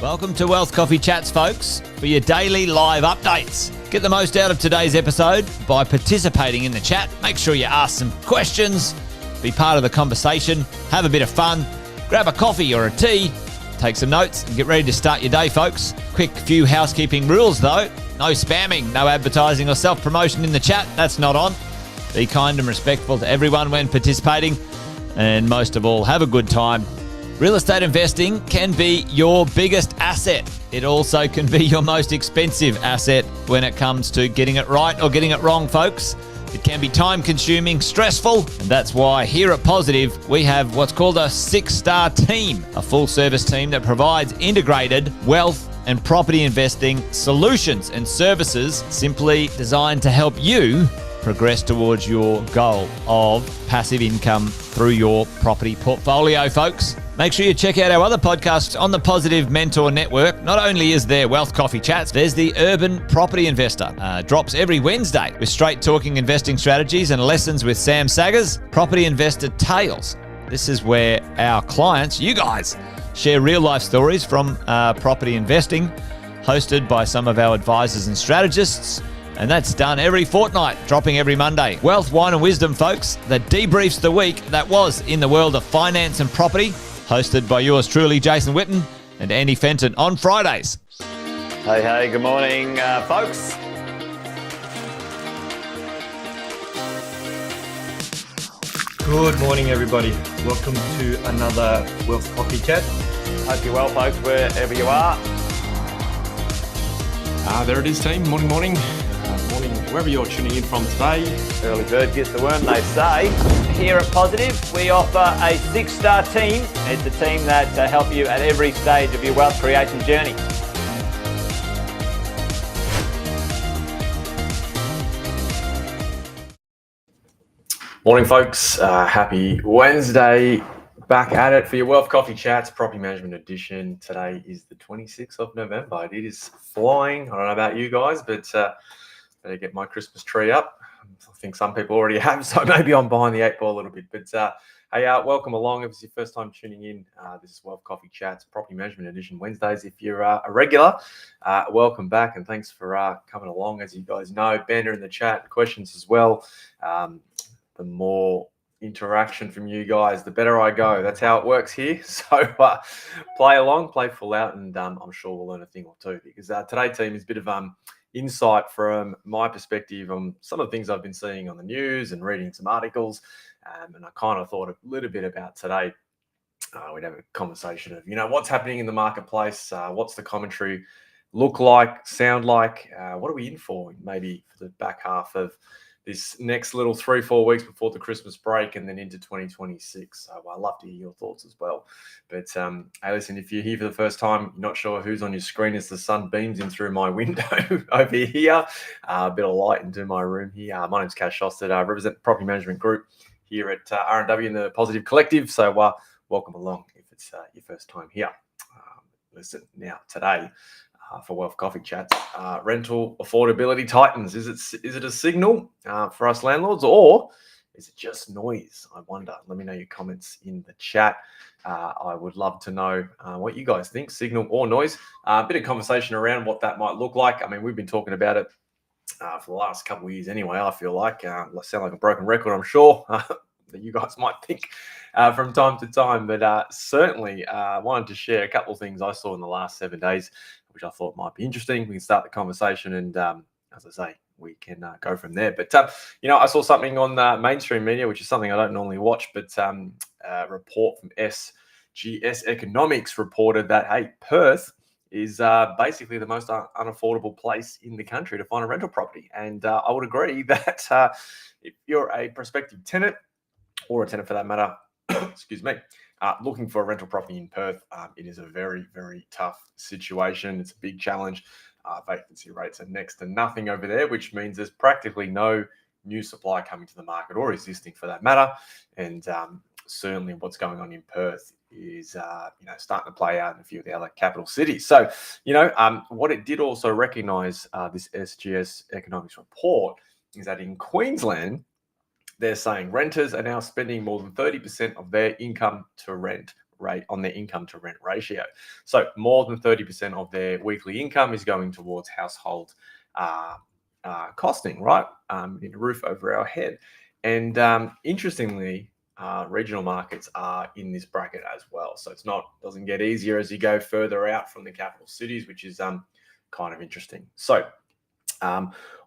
Welcome to Wealth Coffee Chats, folks, for your daily live updates. Get the most out of today's episode by participating in the chat. Make sure you ask some questions, be part of the conversation, have a bit of fun, grab a coffee or a tea, take some notes, and get ready to start your day, folks. Quick few housekeeping rules, though. No spamming, no advertising or self-promotion in the chat. That's not on. Be kind and respectful to everyone when participating. And most of all, have a good time. Real estate investing can be your biggest asset. It also can be your most expensive asset when it comes to getting it right or getting it wrong, folks. It can be time-consuming, stressful, and that's why here at Positive, we have what's called a 6-star team, a full-service team that provides integrated wealth and property investing solutions and services simply designed to help you progress towards your goal of passive income through your property portfolio, folks. Make sure you check out our other podcasts on the Positive Mentor Network. Not only is there Wealth Coffee Chats, there's the Urban Property Investor. Drops every Wednesday with straight talking investing strategies and lessons with Sam Saggers. Property Investor Tales. This is where our clients, you guys, share real life stories from property investing, hosted by some of our advisors and strategists. And that's done every fortnight, dropping every Monday. Wealth, Wine and Wisdom, folks, that debriefs the week that was in the world of finance and property, hosted by yours truly, Jason Witten and Andy Fenton on Fridays. Hey, good morning, folks. Good morning, everybody. Welcome to another Wealth Coffee Chat. Hope you're well, folks, wherever you are. There it is, team. Morning. Morning, wherever you're tuning in from today. Early bird gets the worm, they say. Here at Positive, we offer a 6-star team. It's a team that help you at every stage of your wealth creation journey. Morning, folks. Happy Wednesday. Back at it for your Wealth Coffee Chats, Property Management Edition. Today is the 26th of November. It is flying. I don't know about you guys, but better get my Christmas tree up. I think some people already have, so maybe I'm behind the 8 ball a little bit. But hey, welcome along. If it's your first time tuning in, this is Wealth Coffee Chats, Property Management Edition Wednesdays. If you're a regular, welcome back, and thanks for coming along. As you guys know, banner in the chat, questions as well. The more interaction from you guys, the better I go. That's how it works here. So play along, play full out, and I'm sure we'll learn a thing or two, because today's team is a bit of insight from my perspective on some of the things I've been seeing on the news and reading some articles. And I kind of thought a little bit about today. We'd have a conversation of, what's happening in the marketplace? What's the commentary look like, sound like? What are we in for maybe for the back half of this next little 3-4 weeks before the Christmas break, and then into 2026. So I'd love to hear your thoughts as well. But hey, listen, if you're here for the first time, you're not sure who's on your screen as the sun beams in through my window over here. A bit of light into my room here. My name's Sjostedt. I represent the Property Management Group here at R&W in the Positive Collective. So welcome along if it's your first time here. Listen, now today, for Wealth Coffee Chats, rental affordability tightens. Is it a signal for us landlords, or is it just noise? I wonder. Let me know your comments in the chat. I would love to know what you guys think, signal or noise. A bit of conversation around what that might look like. I mean, we've been talking about it for the last couple of years anyway. I feel like I sound like a broken record, I'm sure, that you guys might think from time to time. But certainly wanted to share a couple of things I saw in the last 7 days, which I thought might be interesting. We can start the conversation, and as I say, we can go from there. But I saw something on mainstream media, which is something I don't normally watch, but a report from SGS Economics reported that, hey, Perth is basically the most unaffordable place in the country to find a rental property. And I would agree that if you're a prospective tenant, or a tenant for that matter, excuse me, looking for a rental property in Perth, it is a very, very tough situation. It's a big challenge. Vacancy rates are next to nothing over there, which means there's practically no new supply coming to the market, or existing for that matter. And certainly what's going on in Perth is starting to play out in a few of the other capital cities. So, what it did also recognise, this SGS Economics report, is that in Queensland, they're saying renters are now spending more than 30% of their income to rent rate, on their income to rent ratio. So more than 30% of their weekly income is going towards household costing, right? In a roof over our head. And interestingly, regional markets are in this bracket as well. So doesn't get easier as you go further out from the capital cities, which is kind of interesting. So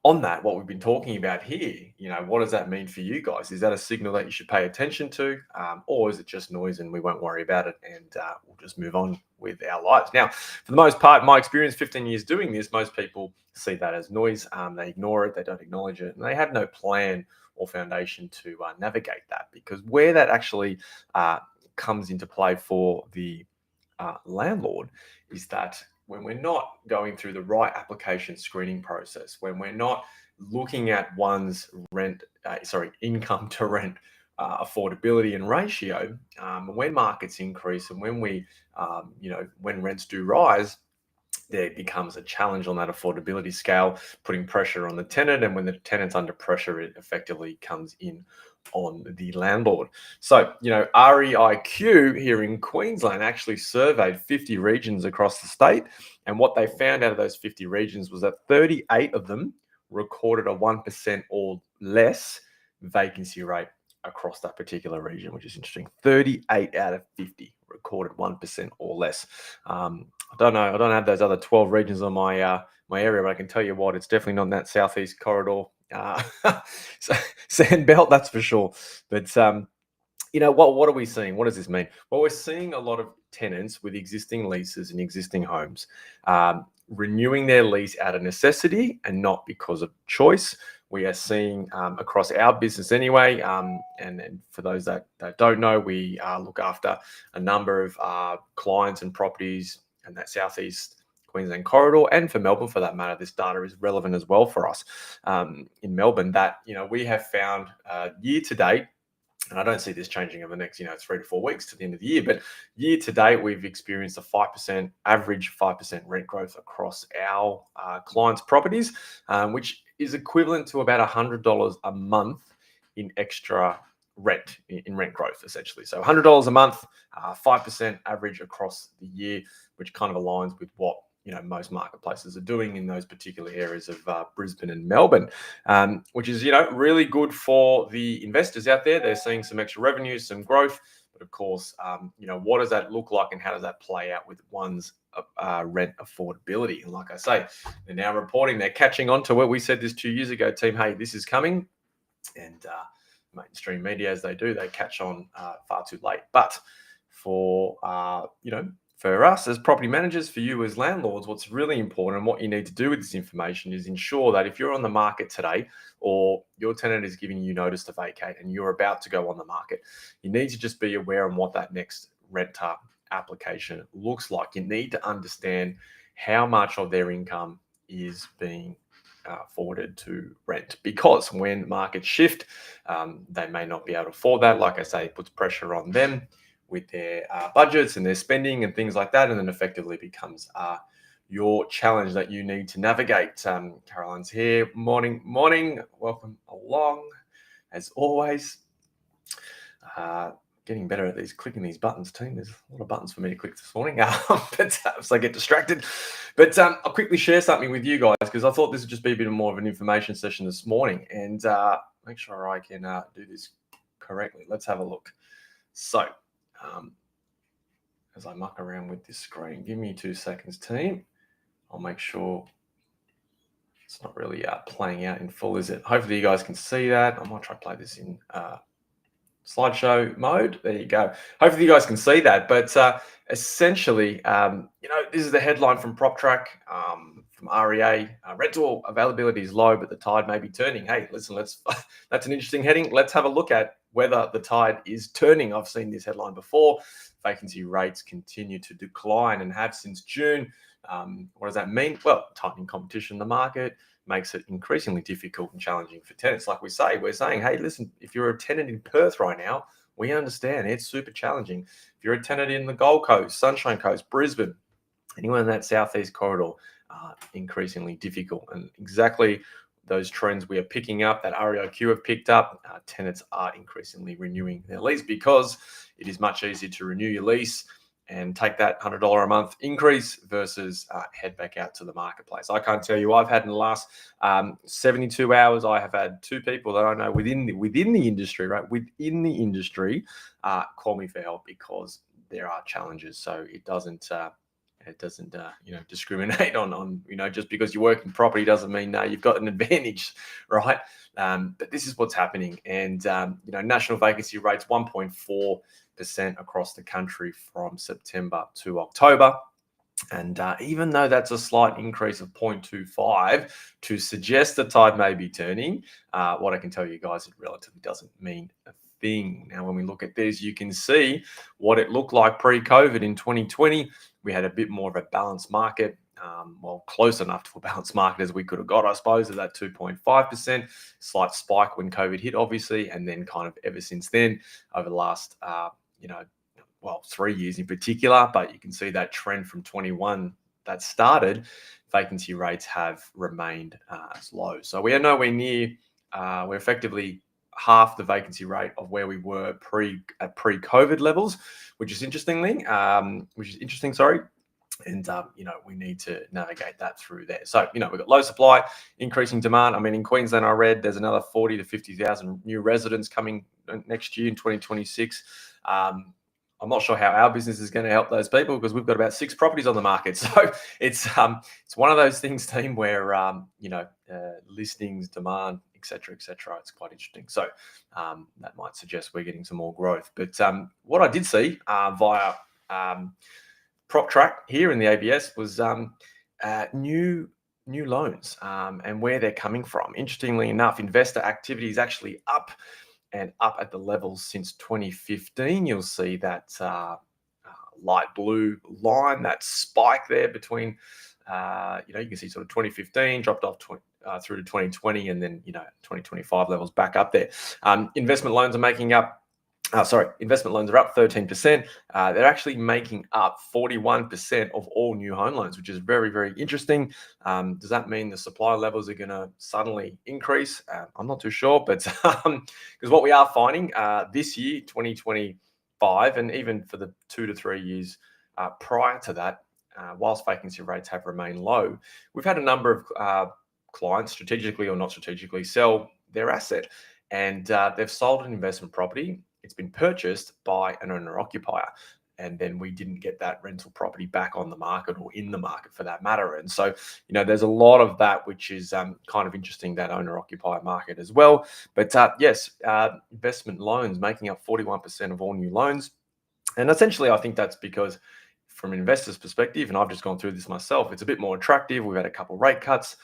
on that, what we've been talking about here, what does that mean for you guys? Is that a signal that you should pay attention to, or is it just noise and we won't worry about it and we'll just move on with our lives? Now, for the most part, my experience, 15 years doing this, most people see that as noise. They ignore it, they don't acknowledge it, and they have no plan or foundation to navigate that, because where that actually comes into play for the landlord is that when we're not going through the right application screening process, when we're not looking at one's income to rent affordability and ratio, when markets increase and when when rents do rise, there becomes a challenge on that affordability scale, putting pressure on the tenant. And when the tenant's under pressure, it effectively comes in on the landlord. So, REIQ here in Queensland actually surveyed 50 regions across the state. And what they found out of those 50 regions was that 38 of them recorded a 1% or less vacancy rate across that particular region, which is interesting. 38 out of 50 recorded 1% or less. I don't know. I don't have those other 12 regions on my my area, but I can tell you what, it's definitely not in that southeast corridor, sand belt, that's for sure. But what are we seeing? What does this mean? Well, we're seeing a lot of tenants with existing leases and existing homes renewing their lease out of necessity and not because of choice. We are seeing across our business anyway, and for those that don't know, we look after a number of clients and properties in that southeast Queensland corridor, and for Melbourne for that matter. This data is relevant as well for us in Melbourne, that we have found year to date, and I don't see this changing over the next 3 to 4 weeks to the end of the year, but year to date we've experienced a 5% average 5% rent growth across our clients' properties, which is equivalent to about $100 a month in extra rent, in rent growth, essentially. So $100 a month, 5% average across the year, which kind of aligns with what most marketplaces are doing in those particular areas of Brisbane and Melbourne, which is really good for the investors out there. They're seeing some extra revenues, some growth, but of course, what does that look like and how does that play out with one's rent affordability? And like I say, they're now reporting, they're catching on to it. We said this 2 years ago, team, hey, this is coming, and mainstream media, as they do, they catch on far too late. But for for us as property managers, for you as landlords, what's really important and what you need to do with this information is ensure that if you're on the market today, or your tenant is giving you notice to vacate and you're about to go on the market, you need to just be aware of what that next renter application looks like. You need to understand how much of their income is being forwarded to rent, because when markets shift, they may not be able to afford that. Like I say, it puts pressure on them with their budgets and their spending and things like that, and then effectively becomes your challenge that you need to navigate. Caroline's here. Morning. Welcome along, as always. Getting better at clicking these buttons, team. There's a lot of buttons for me to click this morning, but so I get distracted. But I'll quickly share something with you guys, because I thought this would just be a bit more of an information session this morning, and make sure I can do this correctly. Let's have a look. So, as I muck around with this screen, give me 2 seconds, team. I'll make sure it's not really playing out in full, is it? Hopefully you guys can see that. I might try to play this in slideshow mode. There you go. Hopefully you guys can see that. But essentially, this is the headline from PropTrack, from REA. Rental availability is low, but the tide may be turning. Hey, listen, that's an interesting heading. Let's have a look at whether the tide is turning. I've seen this headline before. Vacancy rates continue to decline and have since June. What does that mean? Well, tightening competition in the market makes it increasingly difficult and challenging for tenants. Like we're saying, hey, listen, if you're a tenant in Perth right now, we understand it's super challenging. If you're a tenant in the Gold Coast, Sunshine Coast, Brisbane, anyone in that southeast corridor, increasingly difficult. And exactly those trends we are picking up, that REIQ have picked up, tenants are increasingly renewing their lease, because it is much easier to renew your lease and take that $100 a month increase versus head back out to the marketplace. I can't tell you, I've had in the last 72 hours, I have had 2 people that I know within the industry, right? Within the industry, call me for help because there are challenges. So it doesn't discriminate on just because you work in property doesn't mean you've got an advantage, right? But this is what's happening, and national vacancy rates 1.4% across the country from September to October. And even though that's a slight increase of 0.25 to suggest the tide may be turning, what I can tell you guys, it relatively doesn't mean a thing. Now, when we look at this, you can see what it looked like pre-COVID in 2020. We had a bit more of a balanced market, close enough to a balanced market as we could have got, I suppose, at that 2.5%. Slight spike when COVID hit, obviously, and then kind of ever since then, over the last, 3 years in particular, but you can see that trend from 21 that started, vacancy rates have remained as low. So we are nowhere near, we're effectively half the vacancy rate of where we were pre-COVID levels, which is interesting, sorry. And, we need to navigate that through there. So, we've got low supply, increasing demand. I mean, in Queensland, I read there's another 40 to 50,000 new residents coming next year in 2026. I'm not sure how our business is going to help those people because we've got about 6 properties on the market. So it's one of those things, team, where, listings, demand, et cetera, it's quite interesting. So that might suggest we're getting some more growth. But what I did see via PropTrack here in the ABS was new loans and where they're coming from. Interestingly enough, investor activity is actually up at the levels since 2015. You'll see that light blue line, that spike there between, you can see sort of 2015 dropped off through to 2020, and then 2025 levels back up there. Investment loans are up 13%. They're actually making up 41% of all new home loans, which is very, very interesting. Does that mean the supply levels are going to suddenly increase? I'm not too sure, but because what we are finding this year, 2025, and even for the 2 to 3 years prior to that, whilst vacancy rates have remained low, we've had a number of clients, strategically or not strategically, sell their asset, and they've sold an investment property. It's been purchased by an owner-occupier, and then we didn't get that rental property back on the market or in the market for that matter. And so, there's a lot of that, which is kind of interesting, that owner-occupier market as well. But yes, investment loans making up 41% of all new loans. And essentially, I think that's because from an investor's perspective, and I've just gone through this myself, it's a bit more attractive. We've had a couple of rate cuts.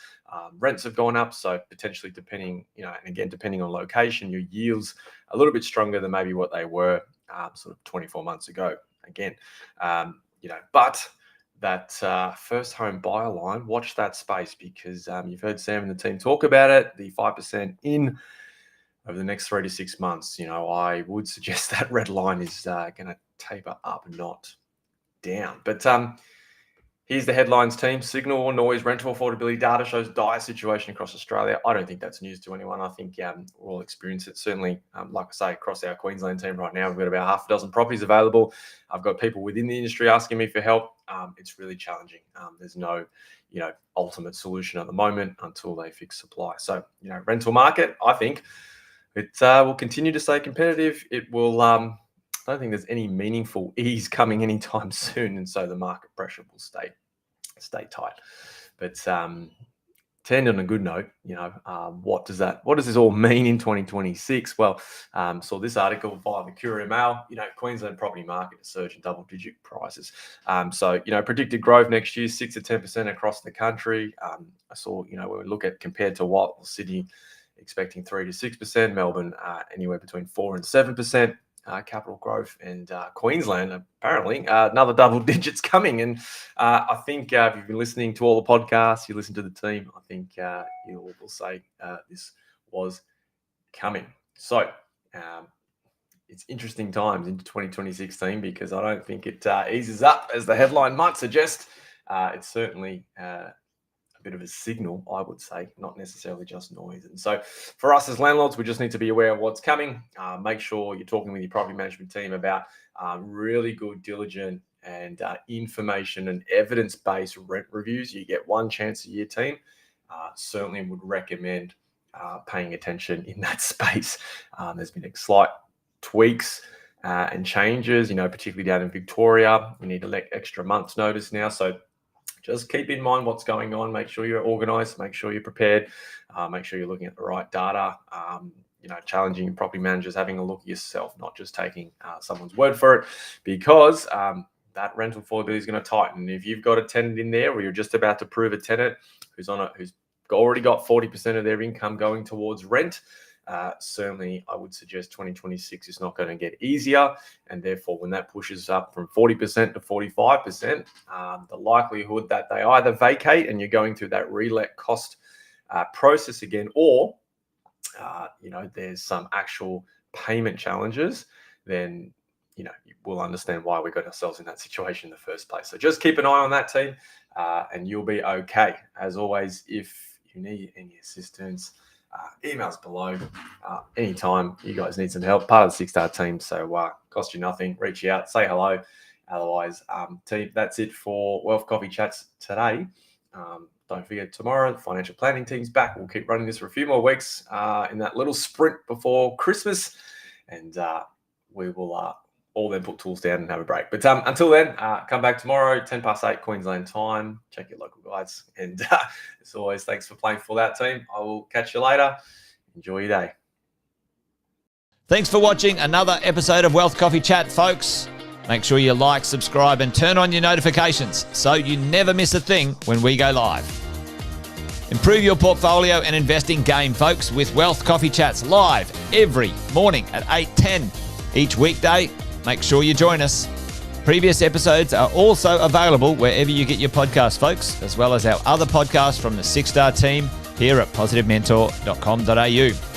Rents have gone up, so potentially depending on location, your yields a little bit stronger than maybe what they were sort of 24 months ago. Again, but that first home buyer line, watch that space, because you've heard Sam and the team talk about it. The 5% in over the next 3 to 6 months. I would suggest that red line is going to taper up, not down. But here's the headlines, team. Signal or noise, rental affordability data shows dire situation across Australia. I don't think that's news to anyone. I think we'll all experience it. Certainly, like I say, across our Queensland team right now, we've got about half a dozen properties available. I've got people within the industry asking me for help. It's really challenging. There's no, ultimate solution at the moment until they fix supply. So, rental market, I think it will continue to stay competitive. It will. I don't think there's any meaningful ease coming anytime soon, and so the market pressure will stay tight. But to end on a good note, what does this all mean in 2026? Well, saw this article via the Courier Mail. Queensland property market is surging double-digit prices. So predicted growth next year 6 to 10% across the country. I saw when we look at compared to what Sydney expecting 3 to 6%, Melbourne anywhere between 4 and 7%. Capital growth, and Queensland apparently another double digits coming. And I think if you've been listening to all the podcasts, you listen to the team, I think you will say this was coming. So it's interesting times into 2026, team, because I don't think it eases up as the headline might suggest. It's certainly a bit of a signal, I would say, not necessarily just noise. And so for us as landlords, we just need to be aware of what's coming. Make sure you're talking with your property management team about really good, diligent, and information and evidence-based rent reviews. You get one chance a year, team. Certainly would recommend paying attention in that space. There's been slight tweaks and changes, particularly down in Victoria. We need an extra month's notice now. So just keep in mind what's going on. Make sure you're organized. Make sure you're prepared. Make sure you're looking at the right data. Challenging property managers, having a look at yourself, not just taking someone's word for it, because that rental affordability is going to tighten. If you've got a tenant in there, or you're just about to prove a tenant who's already got 40% of their income going towards rent, certainly I would suggest 2026 is not going to get easier. And therefore, when that pushes up from 40% to 45%, the likelihood that they either vacate and you're going through that relet cost process again, or there's some actual payment challenges, then we'll understand why we got ourselves in that situation in the first place. So just keep an eye on that, team, and you'll be okay. As always, if you need any assistance, emails below. Anytime you guys need some help, part of the Six-Star team, so cost you nothing. Reach out, say hello. Otherwise, team, that's it for Wealth Coffee Chats today. Don't forget, tomorrow, the financial planning team's back. We'll keep running this for a few more weeks in that little sprint before Christmas, and we will all then put tools down and have a break. But until then, come back tomorrow, 8:10 Queensland time. Check your local guides. And as always, thanks for playing for that, team. I will catch you later. Enjoy your day. Thanks for watching another episode of Wealth Coffee Chat, folks. Make sure you like, subscribe, and turn on your notifications so you never miss a thing when we go live. Improve your portfolio and investing game, folks, with Wealth Coffee Chats live every morning at 8:10 each weekday. Make sure you join us. Previous episodes are also available wherever you get your podcasts, folks, as well as our other podcasts from the Six-Star team here at positivementor.com.au.